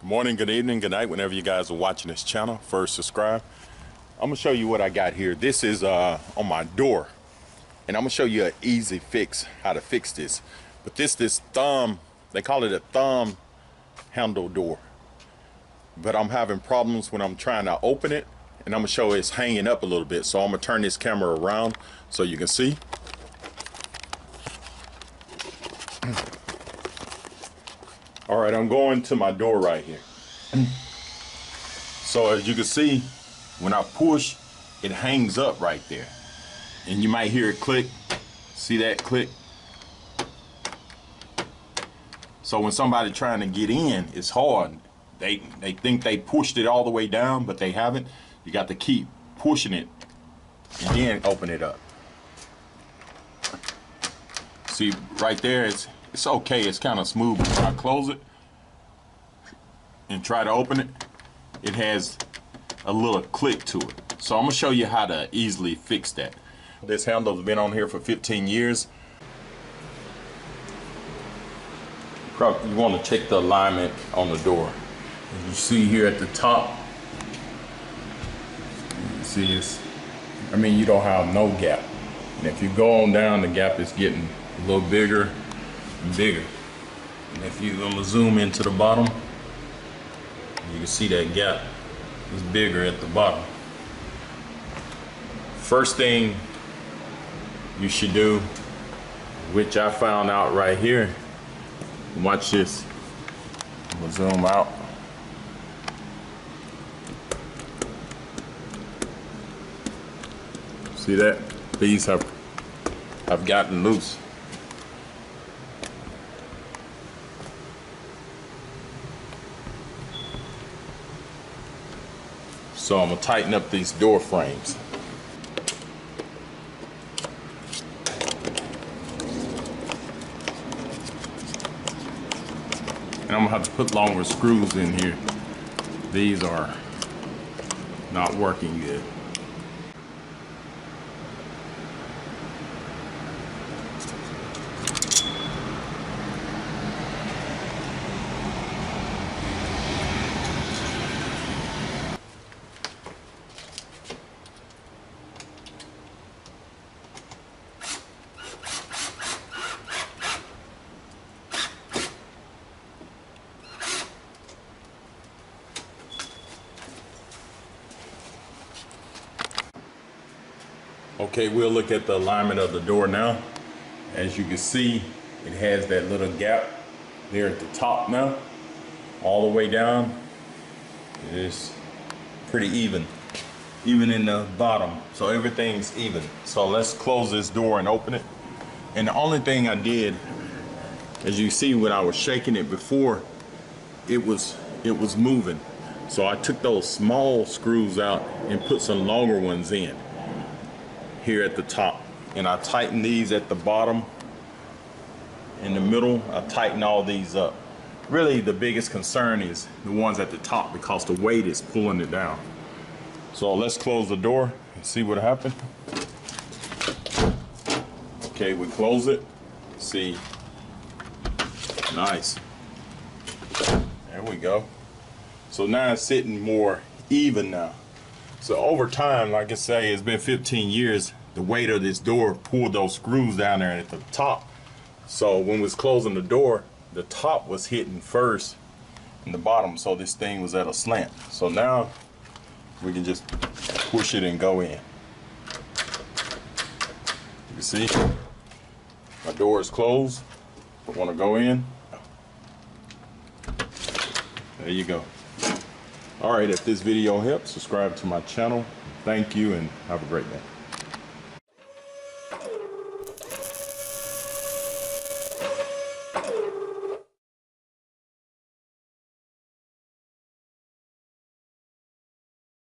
Good morning, good evening, good night, whenever you guys are watching this channel. First, subscribe. I'm gonna show you what I got here. This is on my door, and I'm gonna show you an easy fix, how to fix this. But this thumb, they call it a thumb handle door. But I'm having problems when I'm trying to open it, and I'm gonna show it's hanging up a little bit. So I'm gonna turn this camera around so you can see. All right, I'm going to my door right here. So as you can see, when I push, it hangs up right there. And you might hear it click. See that click? So when somebody trying to get in, it's hard. They think they pushed it all the way down, but they haven't. You got to keep pushing it and then open it up. See right there, it's okay, it's kind of smooth, but when I close it and try to open it, it has a little click to it. So I'm gonna show you how to easily fix that. This handle's been on here for 15 years. You want to check the alignment on the door. As you see here at the top, you see you don't have no gap. And if you go on down, the gap is getting a little bigger and bigger. And if you're gonna zoom into the bottom, you can see that gap is bigger at the bottom. First thing you should do, which I found out right here, watch this. I'm gonna zoom out. See that? These have gotten loose. So I'm gonna tighten up these door frames. And I'm gonna have to put longer screws in here. These are not working good. Okay, we'll look at the alignment of the door now. As you can see, it has that little gap there at the top now. All the way down, it is pretty even in the bottom. So everything's even. So let's close this door and open it. And the only thing I did, as you see when I was shaking it before, it was moving. So I took those small screws out and put some longer ones in here at the top, and I tighten these at the bottom. In the middle, I tighten all these up. Really, the biggest concern is the ones at the top because the weight is pulling it down. So let's close the door and see what happened. Okay, we close it. See, nice. There we go. So now it's sitting more even now. So over time, like I say, it's been 15 years, the weight of this door pulled those screws down there at the top. So when we was closing the door, the top was hitting first and the bottom, so this thing was at a slant. So now we can just push it and go in. You see, my door is closed. I want to go in. There you go. All right, if this video helps, subscribe to my channel. Thank you and have a great day.